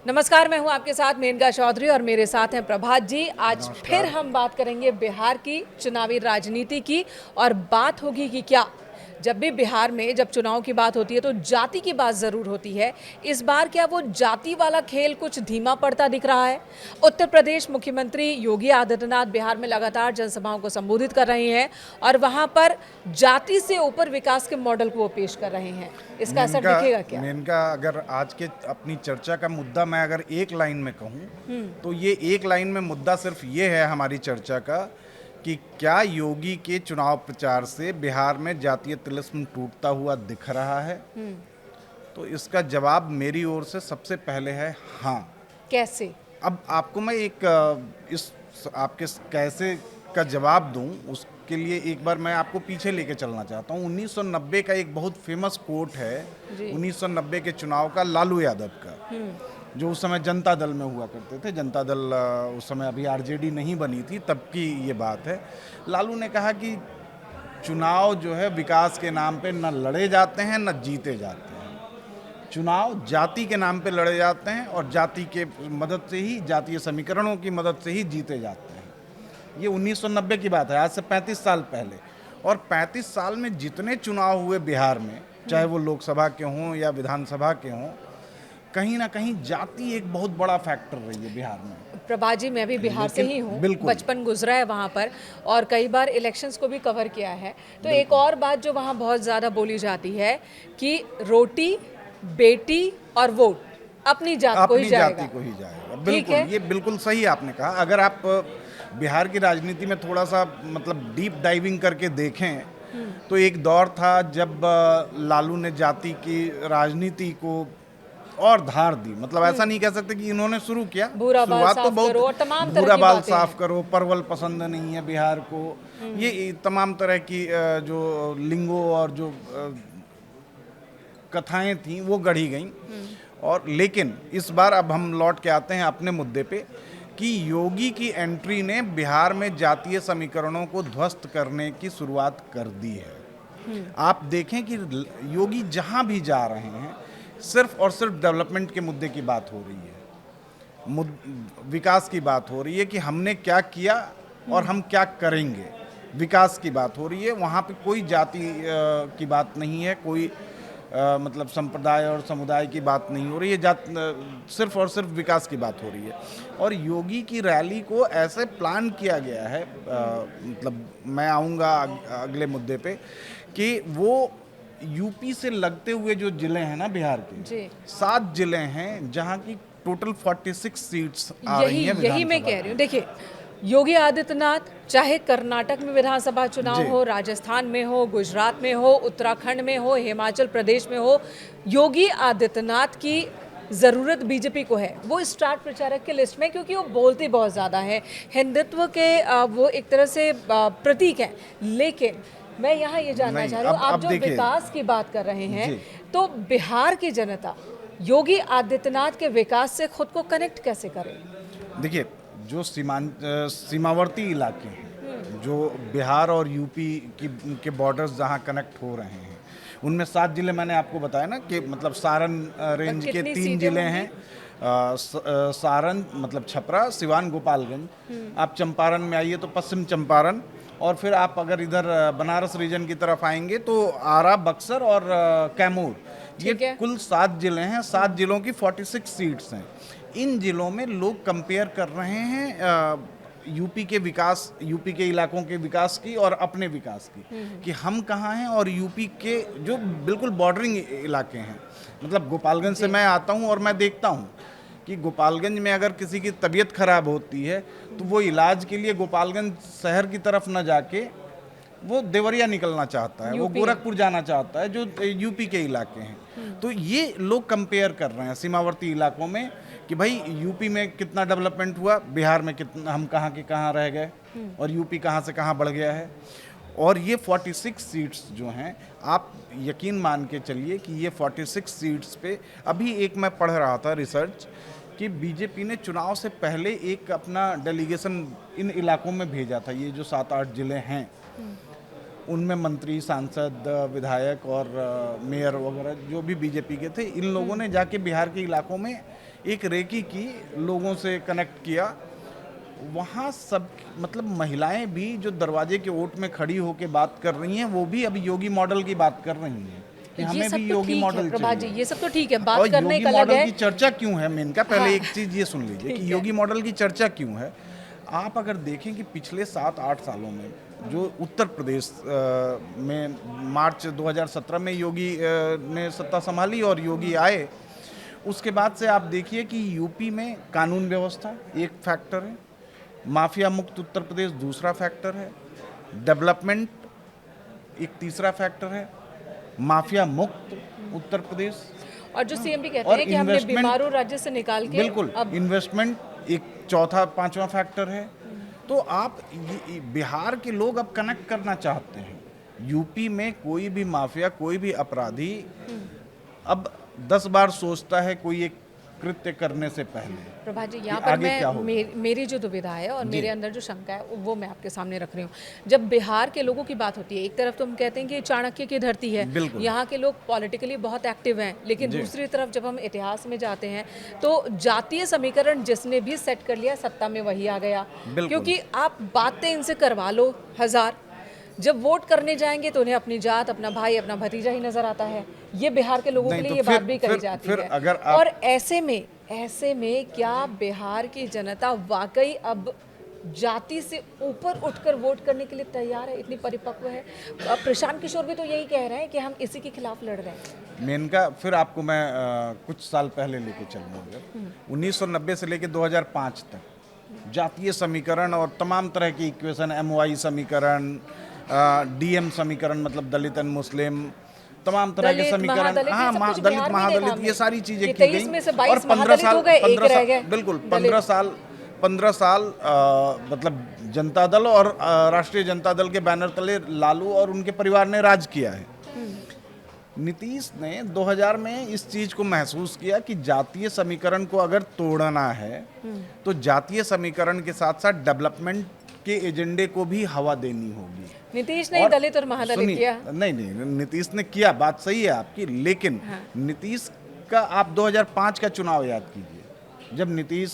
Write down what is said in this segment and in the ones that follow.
नमस्कार, मैं हूं आपके साथ मेनका चौधरी और मेरे साथ हैं प्रभात जी। आज फिर हम बात करेंगे बिहार की चुनावी राजनीति की और बात होगी कि क्या जब भी बिहार में जब चुनाव की बात होती है तो जाति की बात ज़रूर होती है। इस बार क्या वो जाति वाला खेल कुछ धीमा पड़ता दिख रहा है? उत्तर प्रदेश मुख्यमंत्री योगी आदित्यनाथ बिहार में लगातार जनसभाओं को संबोधित कर रहे हैं और वहां पर जाति से ऊपर विकास के मॉडल को वो पेश कर रहे हैं। इसका असर दिखेगा क्या? मेनका अगर आज के अपनी चर्चा का मुद्दा मैं अगर एक लाइन में कहूँ तो ये एक लाइन में मुद्दा सिर्फ ये है हमारी चर्चा का कि क्या योगी के चुनाव प्रचार से बिहार में जातीय तिलिस्म टूटता हुआ दिख रहा है? तो इसका जवाब मेरी ओर से सबसे पहले है हाँ। कैसे? अब आपको मैं इस आपके कैसे का जवाब दूं उसके लिए एक बार मैं आपको पीछे लेके चलना चाहता हूं। 1990 का एक बहुत फेमस कोट है 1990 के चुनाव का, लालू यादव का, जो उस समय जनता दल में हुआ करते थे। जनता दल उस समय अभी आरजेडी नहीं बनी थी, तब की ये बात है। लालू ने कहा कि चुनाव जो है विकास के नाम पे न लड़े जाते हैं न जीते जाते हैं। चुनाव जाति के नाम पे लड़े जाते हैं और जाति के मदद से ही, जातीय समीकरणों की मदद से ही जीते जाते हैं। ये 1990 की बात है, आज से 35 साल पहले। और 35 साल में जितने चुनाव हुए बिहार में, चाहे वो लोकसभा के हों या विधानसभा के हों, कहीं ना कहीं जाति एक बहुत बड़ा फैक्टर रही है बिहार में। प्रभात जी, मैं भी बिहार से ही हूँ, बिल्कुल बचपन गुजरा है वहाँ पर और कई बार इलेक्शंस को भी कवर किया है। तो एक और बात जो वहाँ बहुत ज़्यादा बोली जाती है कि रोटी, बेटी और वोट अपनी जात को ही जाएगा। जाति को ही जाएगा। बिल्कुल, ये बिल्कुल सही आपने कहा। अगर आप बिहार की राजनीति में थोड़ा सा मतलब डीप डाइविंग करके देखें तो एक दौर था जब लालू ने जाति की राजनीति को और धार दी। मतलब ऐसा नहीं कह सकते कि इन्होंने शुरू किया, शुरुआत तो बहुत, बुरा बाल साफ करो, परवल पसंद नहीं है बिहार को, ये तमाम तरह की जो लिंगो और जो कथाएं थी वो गढ़ी गईं। और लेकिन इस बार अब हम लौट के आते हैं अपने मुद्दे पे कि योगी की एंट्री ने बिहार में जातीय समीकरणों को ध्वस्त करने की शुरुआत कर दी है। आप देखें कि योगी जहां भी जा रहे हैं सिर्फ और सिर्फ डेवलपमेंट के मुद्दे की बात हो रही है, विकास की बात हो रही है कि हमने क्या किया और हम क्या करेंगे। विकास की बात हो रही है, वहाँ पे कोई जाति की बात नहीं है, कोई मतलब संप्रदाय और समुदाय की बात नहीं हो रही है, सिर्फ और सिर्फ विकास की बात हो रही है। और योगी की रैली को ऐसे प्लान किया गया है, मतलब मैं आऊँगा अगले मुद्दे पे, कि वो यूपी से लगते हुए जो जिले हैं ना बिहार के, 7 जिले हैं जहाँ की टोटल 46 सीट्स आ रही हैं। यही मैं कह रही हूँ। देखिए, योगी आदित्यनाथ चाहे कर्नाटक में विधानसभा चुनाव हो, राजस्थान में हो, गुजरात में हो, उत्तराखंड में हो, हिमाचल प्रदेश में हो, योगी आदित्यनाथ की ज़रूरत बीजेपी को है। वो स्टार प्रचारक के लिस्ट में, क्योंकि वो बोलते बहुत ज़्यादा है, हिंदुत्व के वो एक तरह से प्रतीक है। लेकिन मैं यहाँ ये जानना चाह रही हूँ, आप जो विकास की बात कर रहे हैं, तो बिहार की जनता योगी आदित्यनाथ के विकास से खुद को कनेक्ट कैसे करे? देखिए, जो सीमावर्ती इलाके हैं, जो बिहार और यूपी के बॉर्डर्स जहाँ कनेक्ट हो रहे हैं, उनमें 7 जिले मैंने आपको बताया ना कि मतलब सारण रेंज के 3 जिले हैं। सारण मतलब छपरा, सिवान, गोपालगंज। आप चंपारण में आइए तो पश्चिम चंपारण, और फिर आप अगर इधर बनारस रीजन की तरफ आएंगे तो आरा, बक्सर और कैमूर। ये कुल 7 जिले हैं। 7 जिलों की 46 सीट्स हैं। इन जिलों में लोग कंपेयर कर रहे हैं यूपी के विकास, यूपी के इलाकों के विकास की और अपने विकास की, कि हम कहाँ हैं, और यूपी के जो बिल्कुल बॉर्डरिंग इलाके हैं। मतलब गोपालगंज से मैं आता हूँ और मैं देखता हूँ कि गोपालगंज में अगर किसी की तबीयत खराब होती है तो वो इलाज के लिए गोपालगंज शहर की तरफ न जाके वो देवरिया निकलना चाहता है, वो गोरखपुर जाना चाहता है, जो यूपी के इलाके हैं। तो ये लोग कंपेयर कर रहे हैं सीमावर्ती इलाकों में कि भाई यूपी में कितना डेवलपमेंट हुआ, बिहार में कितना, हम कहाँ के कहाँ रह गए, और यूपी कहाँ से कहाँ बढ़ गया है। और ये 46 सीट्स जो हैं, आप यकीन मान के चलिए कि ये 46 सीट्स पे, अभी एक मैं पढ़ रहा था रिसर्च कि बीजेपी ने चुनाव से पहले एक अपना डेलीगेशन इन इलाकों में भेजा था। ये जो 7-8 जिले हैं उनमें मंत्री, सांसद, विधायक और मेयर वगैरह जो भी बीजेपी के थे, इन लोगों ने जाके बिहार के इलाकों में एक रेकी की, लोगों से कनेक्ट किया। वहाँ सब मतलब महिलाएं भी जो दरवाजे के ओट में खड़ी होकर बात कर रही हैं, वो भी अभी योगी मॉडल की बात कर रही हैं कि ये हमें सब भी तो योगी ठीक है मॉडल प्रभा जी, चाहिए। ये सब तो ठीक है, बात और करना योगी एक अलग मॉडल है। की चर्चा क्यों है मेनका, पहले हाँ। एक चीज ये सुन लीजिए ठीक कि है। योगी मॉडल की चर्चा क्यों है। आप अगर देखें कि पिछले 7-8 सालों में जो उत्तर प्रदेश में मार्च 2017 में योगी ने सत्ता संभाली और योगी आए, उसके बाद से आप देखिए कि यूपी में कानून व्यवस्था एक फैक्टर है, माफिया मुक्त उत्तर प्रदेश दूसरा फैक्टर है, डेवलपमेंट एक तीसरा फैक्टर है, माफिया मुक्त उत्तर प्रदेश, और जो सीएम भी कहते और हैं कि हमने इन्वेस्टमेंट, बीमारू राज्य से निकाल के बिल्कुल अब इन्वेस्टमेंट एक चौथा पांचवा फैक्टर है। तो आप बिहार के लोग अब कनेक्ट करना चाहते हैं। यूपी में कोई भी माफिया, कोई भी अपराधी अब 10 बार सोचता है कोई एक कृत्य करने से पहले। प्रभा जी, यहाँ कि पर आगे क्या होगा? मेरी जो दुविधा है और जी। मेरे अंदर जो शंका है वो मैं आपके सामने रख रही हूँ। जब बिहार के लोगों की बात होती है, एक तरफ तो हम कहते हैं कि चाणक्य की धरती है, बिल्कुल। यहाँ के लोग पॉलिटिकली बहुत एक्टिव हैं, लेकिन जी। दूसरी तरफ जब हम इतिहास में जाते हैं तो जातीय समीकरण जिसने भी सेट कर लिया, सत्ता में वही आ गया। बिल्कुल। क्योंकि आप बातें इनसे करवा लो हजार, जब वोट करने जाएंगे तो उन्हें अपनी जात, अपना भाई, अपना भतीजा ही नजर आता है। ये बिहार के लोगों के नहीं, लिए तो ये बात फिर- भी कही फिर- जाती फिर है। अगर आप- और ऐसे में क्या बिहार की जनता वाकई अब जाति से ऊपर उठकर वोट करने के लिए तैयार है, इतनी परिपक्व है? अब प्रशांत किशोर भी तो यही कह रहे हैं कि हम इसी के खिलाफ लड़ रहे हैं। मेनका फिर आपको मैं कुछ साल पहले लेके चलूँगा। 1990 से लेके 2005 तक जातीय समीकरण और तमाम तरह की इक्वेशन, MOI समीकरण, DM समीकरण मतलब दलित एंड मुस्लिम, तमाम तरह के दलित, समीकरण, महादलित, ये हाँ सब कुछ दलित बिहार में महादलित, देखा ये सारी हमने। चीजें कि की 23 गई। में से और 22 15 महादलित साल हो गए, एक रह गए बिल्कुल दलित। 15 साल मतलब जनता दल और राष्ट्रीय जनता दल के बैनर तले लालू और उनके परिवार ने राज किया है। नीतीश ने 2000 में इस चीज को महसूस किया कि जातीय समीकरण को अगर तोड़ना है तो जातीय समीकरण के साथ साथ डेवलपमेंट के एजेंडे को भी हवा देनी होगी। नीतीश ने दलित और महादलित सुनिए, किया। नहीं नीतीश ने किया, बात सही है आपकी, लेकिन हाँ। नीतीश का आप 2005 का चुनाव याद कीजिए, जब नीतीश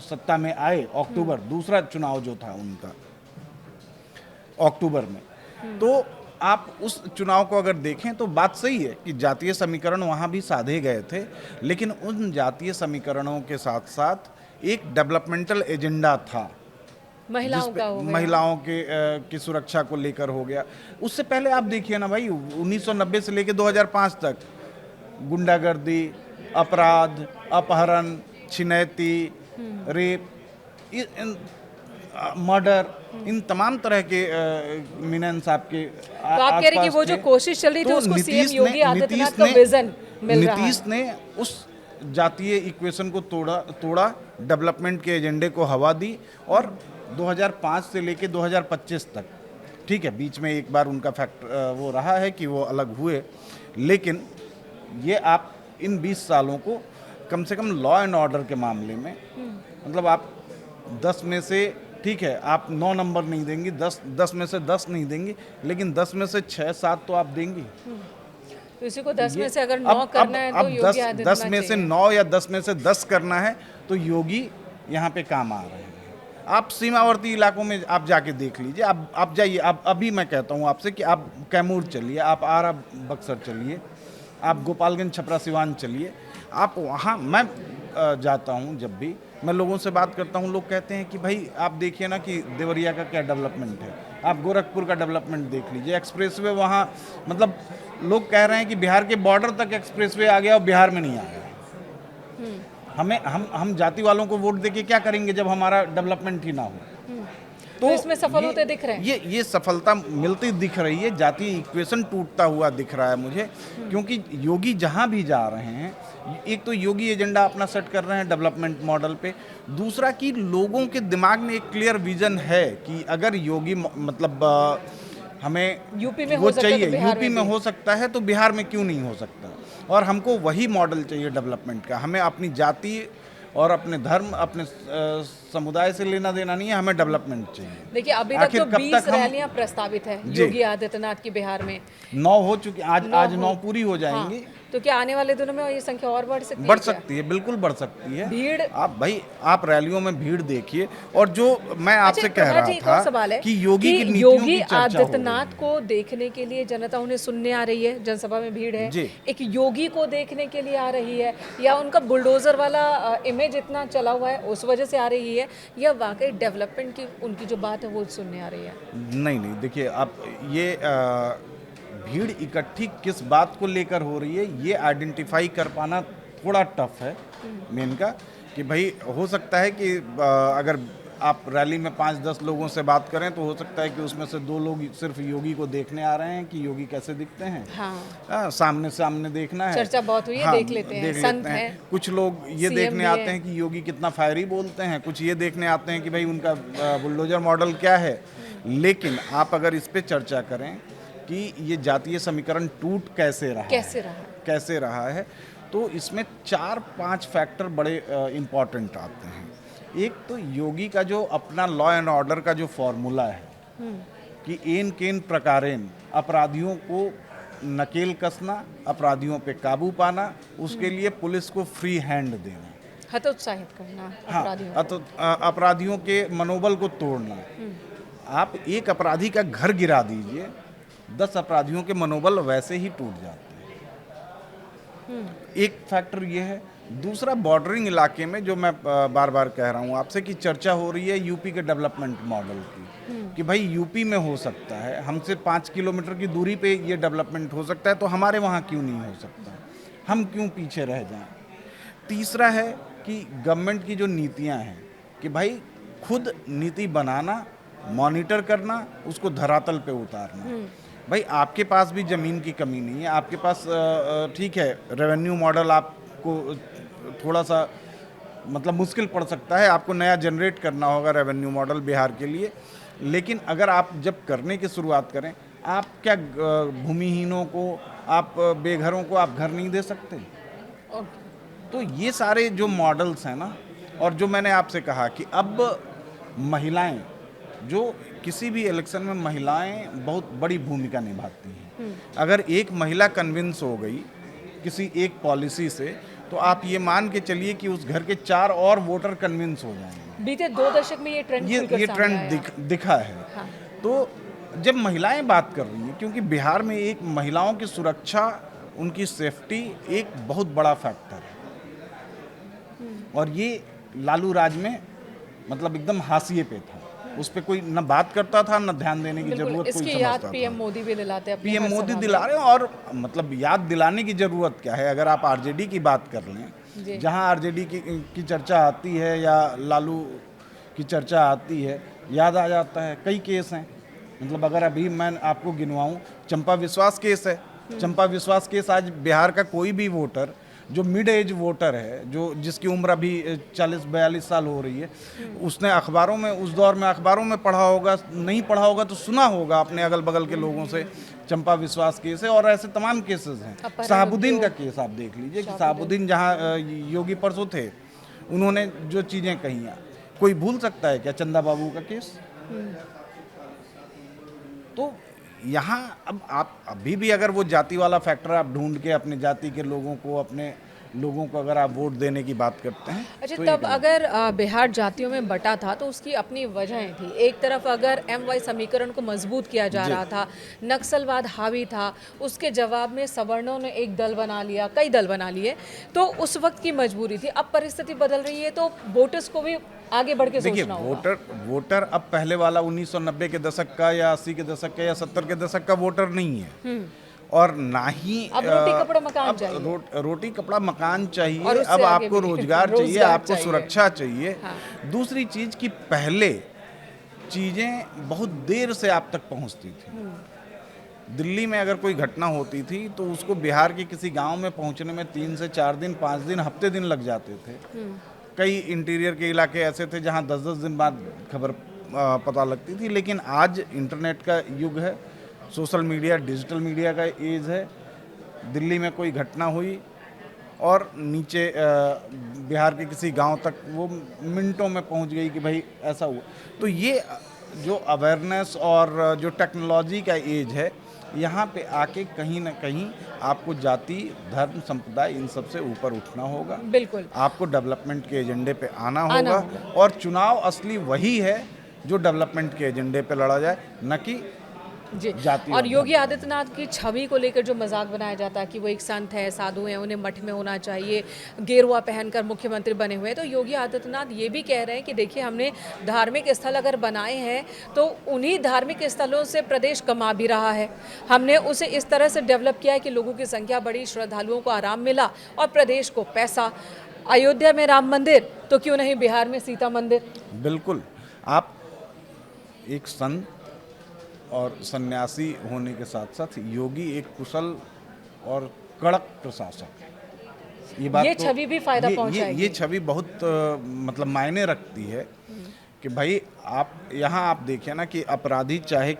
सत्ता में आए, अक्टूबर दूसरा चुनाव जो था उनका अक्टूबर में, तो आप उस चुनाव को अगर देखें तो बात सही है कि जातीय समीकरण वहाँ भी साधे गए थे, लेकिन उन जातीय समीकरणों के साथ साथ एक डेवलपमेंटल एजेंडा था। महिलाओं का हो गया। महिलाओं के की सुरक्षा को लेकर हो गया। उससे पहले आप देखिए ना भाई, 1990 से लेकर 2005 तक गुंडागर्दी, अपराध, अपहरण, छिनैती, रेप, मर्डर, इन तमाम तरह के मीनन साहब के तो आप कह रहे कि वो जो कोशिश चल रही थी उसको सीएम योगी आदित्यनाथ का विजन मिल रहा है। नीतीश ने उस जातीय इक्वेशन को तोड़ा, डेवलपमेंट के एजेंडे को हवा दी, और 2005 से लेके 2025 तक, ठीक है, बीच में एक बार उनका वो रहा है कि वो अलग हुए, लेकिन ये आप इन 20 सालों को कम से कम लॉ एंड ऑर्डर के मामले में, मतलब आप 10 में से, ठीक है, आप 9 नंबर नहीं देंगी, 10 में से 10 नहीं देंगी, लेकिन 10 में से 6-7 तो आप देंगी। तो इसी को 10 में से अगर 9 करना है तो योगी आदित्यनाथ 10 में से 9 या 10 में से 10 करना है तो योगी यहाँ पे काम आ रहे हैं। आप सीमावर्ती इलाकों में आप जाके देख लीजिए, आप जाइए, आप अभी मैं कहता हूँ आपसे कि आप कैमूर चलिए, आप आरा बक्सर चलिए, आप गोपालगंज छपरा सिवान चलिए, आप वहाँ, मैं जाता हूँ जब भी मैं लोगों से बात करता हूँ, लोग कहते हैं कि भाई आप देखिए ना कि देवरिया का क्या डेवलपमेंट है, आप गोरखपुर का डेवलपमेंट देख लीजिए, एक्सप्रेसवे वहाँ, मतलब लोग कह रहे हैं कि बिहार के बॉर्डर तक एक्सप्रेसवे आ गया और बिहार में नहीं आया। हम जाति वालों को वोट देके क्या करेंगे जब हमारा डेवलपमेंट ही ना हो? तो इसमें सफल होते दिख रहे हैं। ये सफलता मिलती दिख रही है, जातीय इक्वेशन टूटता हुआ दिख रहा है मुझे, क्योंकि योगी जहां भी जा रहे हैं, एक तो योगी एजेंडा अपना सेट कर रहे हैं डेवलपमेंट मॉडल पे, दूसरा कि लोगों के दिमाग में एक क्लियर विजन है कि अगर योगी मतलब हमें यूपी में वो हो सकता है तो चाहिए, बिहार यूपी में में भी। हो सकता है तो बिहार में क्यों नहीं हो सकता, और हमको वही मॉडल चाहिए डेवलपमेंट का। हमें अपनी जाति और अपने धर्म, अपने समुदाय से लेना देना नहीं है, हमें डेवलपमेंट चाहिए। देखिए अभी तक आखिर तो कब 20 तक हम- रैलियां प्रस्तावित है जी। योगी आदित्यनाथ की बिहार में। 9 हो चुकी, आज 9 हो- पूरी हो जाएंगी। हाँ। तो क्या आने वाले दिनों में ये संख्या और बढ़ सकती है बढ़ क्या? सकती है, बिल्कुल बढ़ सकती है। भीड़। आप रैलियों में भीड़ देखिए। और जो मैं आपसे अच्छा, कह प्रभा रहा जी, एक था और सवाल है कि योगी की कि नीतियों योगी की चर्चा हो रही आदित्यनाथ है। को देखने के लिए जनता उन्हें सुनने आ रही है, जनसभा में भीड़ है, जी। एक योगी को देखने के लिए आ रही है, या उनका बुलडोजर वाला इमेज इतना चला हुआ है उस वजह से आ रही है, या वाकई डेवलपमेंट की उनकी जो बात है वो सुनने आ रही है? नहीं नहीं, देखिए आप ये भीड़ इकट्ठी किस बात को लेकर हो रही है ये आइडेंटिफाई कर पाना थोड़ा टफ है मेन का। कि भाई हो सकता है कि अगर आप रैली में 5-10 लोगों से बात करें तो हो सकता है कि उसमें से 2 लोग सिर्फ योगी को देखने आ रहे हैं कि योगी कैसे दिखते हैं। हाँ, सामने सामने देखना है। चर्चा बहुत हुई है, देख लेते हैं, संत हैं। कुछ लोग ये CM देखने भी आते है। हैं कि योगी कितना फायरी बोलते हैं, कुछ ये देखने आते हैं कि भाई उनका बुलडोजर मॉडल क्या है। लेकिन आप अगर इस पे चर्चा करें कि ये जातीय समीकरण टूट कैसे रहा है, तो इसमें 4-5 फैक्टर बड़े इम्पॉर्टेंट आते हैं। एक तो योगी का जो अपना लॉ एंड ऑर्डर का जो फॉर्मूला है कि एन केन प्रकारेण अपराधियों को नकेल कसना, अपराधियों पे काबू पाना, उसके लिए पुलिस को फ्री हैंड देना, हतोत्साहित करना हाँ, अपराधियों को। अपराधियों के मनोबल को तोड़ना। आप एक अपराधी का घर गिरा दीजिए, 10 अपराधियों के मनोबल वैसे ही टूट जाते हैं। एक फैक्टर ये है। दूसरा, बॉर्डरिंग इलाके में जो मैं बार बार कह रहा हूँ आपसे कि चर्चा हो रही है यूपी के डेवलपमेंट मॉडल की, कि भाई यूपी में हो सकता है, हमसे 5 किलोमीटर की दूरी पे ये डेवलपमेंट हो सकता है, तो हमारे वहाँ क्यों नहीं हो सकता, हम क्यों पीछे रह जाएं। तीसरा है कि गवर्नमेंट की जो नीतियाँ हैं कि भाई खुद नीति बनाना, मॉनिटर करना, उसको धरातल पे उतारना। भाई आपके पास भी ज़मीन की कमी नहीं है, आपके पास ठीक है रेवेन्यू मॉडल आपको थोड़ा सा मतलब मुश्किल पड़ सकता है, आपको नया जनरेट करना होगा रेवेन्यू मॉडल बिहार के लिए। लेकिन अगर आप जब करने की शुरुआत करें, आप क्या भूमिहीनों को, आप बेघरों को आप घर नहीं दे सकते? तो ये सारे जो मॉडल्स हैं ना, और जो मैंने आपसे कहा कि अब महिलाएं, जो किसी भी इलेक्शन में महिलाएं बहुत बड़ी भूमिका निभाती हैं। अगर एक महिला कन्विंस हो गई किसी एक पॉलिसी से, तो आप ये मान के चलिए कि उस घर के 4 और वोटर कन्विंस हो जाएंगे। बीते 2 दशक में ये ट्रेंड ये ट्रेंड दिखा है। हाँ। तो जब महिलाएं बात कर रही हैं, क्योंकि बिहार में एक महिलाओं की सुरक्षा, उनकी सेफ्टी एक बहुत बड़ा फैक्टर है, और ये लालू राज में मतलब एकदम हाशिए पे था, उस पर कोई न बात करता था, न ध्यान देने की जरूरत कोई इसकी समझता याद था। पीएम मोदी भी दिलाते हैं, पीएम मोदी दिला रहे हैं, और मतलब याद दिलाने की जरूरत क्या है। अगर आप आरजेडी की बात कर लें, जहां आरजेडी की चर्चा आती है या लालू की चर्चा आती है, याद आ जाता है कई केस हैं। मतलब अगर अभी मैं आपको गिनवाऊं, चंपा विश्वास केस है। चंपा विश्वास केस आज बिहार का कोई भी वोटर जो मिड एज वोटर है, जो जिसकी उम्र अभी 40-42 साल हो रही है, उसने अखबारों में, उस दौर में अखबारों में पढ़ा होगा, नहीं पढ़ा होगा तो सुना होगा अपने अगल बगल के लोगों से, चंपा विश्वास केस है। और ऐसे तमाम केसेस हैं। शहाबुद्दीन का केस आप देख लीजिए कि शहाबुद्दीन जहाँ योगी परसों थे, उन्होंने जो चीज़ें कही हैं, कोई भूल सकता है क्या चंदा बाबू का केस? तो यहाँ अब आप अभी भी अगर वो जाति वाला फैक्टर आप ढूंढ के अपने जाति के लोगों को, अपने लोगों को अगर आप वोट देने की बात करते हैं, अच्छा, तो तब अगर बिहार जातियों में बटा था तो उसकी अपनी वजहें थी। एक तरफ अगर MY समीकरण को मजबूत किया जा रहा था, नक्सलवाद हावी था, उसके जवाब में सवर्णों ने एक दल बना लिया, कई दल बना लिए, तो उस वक्त की मजबूरी थी। अब परिस्थिति बदल रही है, तो वोटर्स को भी आगे बढ़ के सोचना होगा। वोटर अब पहले वाला 1990 के दशक का या 80 के दशक का या 70 के दशक का वोटर नहीं है, और ना ही अब रोटी कपड़ा मकान चाहिए। रोटी कपड़ा मकान चाहिए, और उससे अब आगे आपको भी रोजगार चाहिए, आपको चाहिए। सुरक्षा चाहिए। हाँ। दूसरी चीज कि पहले चीजें बहुत देर से आप तक पहुंचती थी। दिल्ली में अगर कोई घटना होती थी तो उसको बिहार के किसी गांव में पहुंचने में 3 से 4 दिन, 5 दिन, हफ्ते दिन लग जाते थे। कई इंटीरियर के इलाके ऐसे थे जहां 10-10 दिन बाद खबर पता लगती थी। लेकिन आज इंटरनेट का युग है, सोशल मीडिया, डिजिटल मीडिया का एज है। दिल्ली में कोई घटना हुई और नीचे बिहार के किसी गांव तक वो मिनटों में पहुंच गई कि भाई ऐसा हुआ। तो ये जो अवेयरनेस और जो टेक्नोलॉजी का एज है, यहाँ पे आके कहीं ना कहीं आपको जाति, धर्म, संप्रदाय इन सब से ऊपर उठना होगा। बिल्कुल। आपको डेवलपमेंट के एजेंडे पे आना आना होगा और चुनाव असली वही है जो डेवलपमेंट के एजेंडे पे लड़ा जाए, न कि जी। जाति और और योगी धर्म। आदित्यनाथ की छवि को लेकर जो मजाक बनाया जाता है कि वो एक संत है, साधु हैं, उन्हें मठ में होना चाहिए, गेरुआ पहनकर मुख्यमंत्री बने हुए हैं, तो योगी आदित्यनाथ ये भी कह रहे हैं कि देखिए हमने धार्मिक स्थल अगर बनाए हैं तो उन्हीं धार्मिक स्थलों से प्रदेश कमा भी रहा है। हमने उसे इस तरह से डेवलप किया है कि लोगों की संख्या बढ़ी, श्रद्धालुओं को आराम मिला और प्रदेश को पैसा। अयोध्या में राम मंदिर तो क्यों नहीं बिहार में सीता मंदिर। बिल्कुल। आप एक संत और सन्यासी होने के साथ साथ योगी एक कुशल और कड़क प्रशासक है। ये छवि भी फायदा पहुंचाएगी। ये छवि बहुत मतलब मायने रखती है कि भाई आप यहाँ आप देखिए ना कि अपराधी चाहे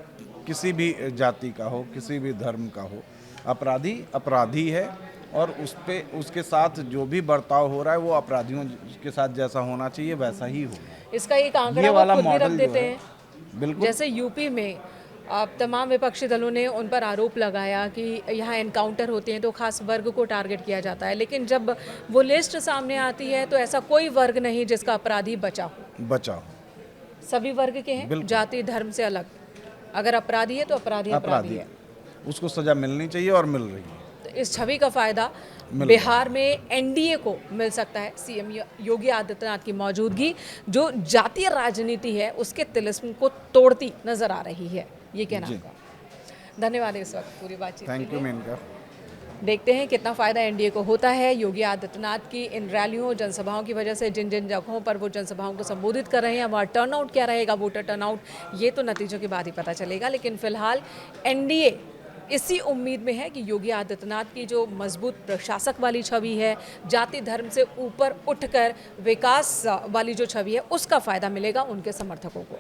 किसी भी जाति का हो, किसी भी धर्म का हो, अपराधी अपराधी है और उस पे उसके साथ जो भी बर्ताव हो रहा है वो अपराधियों के साथ जैसा होना चाहिए वैसा ही होगा। इसका एक आंकड़ा ये वो वाला खुद भी रख मॉडल जो देते है, हैं। बिल्कुल। जैसे यूपी में अब तमाम विपक्षी दलों ने उन पर आरोप लगाया कि यहाँ एनकाउंटर होते हैं तो खास वर्ग को टारगेट किया जाता है, लेकिन जब वो लिस्ट सामने आती है तो ऐसा कोई वर्ग नहीं जिसका अपराधी बचा हो। बचाओ सभी वर्ग के हैं, बिल्कुल। जाति धर्म से अलग। अगर अपराधी है तो अपराधी अपराधी है। उसको सजा मिलनी चाहिए और मिल रही है। तो इस छवि का फायदा मिल बिहार में एनडीए को मिल सकता है। सीएम योगी आदित्यनाथ की मौजूदगी जो जातीय राजनीति है उसके तिलिस्म को तोड़ती नजर आ रही है, ये कहना जी। होगा। धन्यवाद इस वक्त पूरी बातचीत के थैंक यू लिए। मेनका। देखते हैं कितना फ़ायदा एनडीए को होता है। योगी आदित्यनाथ की इन रैलियों, जनसभाओं की वजह से जिन जिन जगहों पर वो जनसभाओं को संबोधित कर रहे हैं वहाँ टर्नआउट क्या रहेगा, वोटर टर्नआउट, ये तो नतीजों के बाद ही पता चलेगा। लेकिन फिलहाल एनडीए इसी उम्मीद में है कि योगी आदित्यनाथ की जो मजबूत प्रशासक वाली छवि है, जाति धर्म से ऊपर उठकर विकास वाली जो छवि है, उसका फ़ायदा मिलेगा उनके समर्थकों को।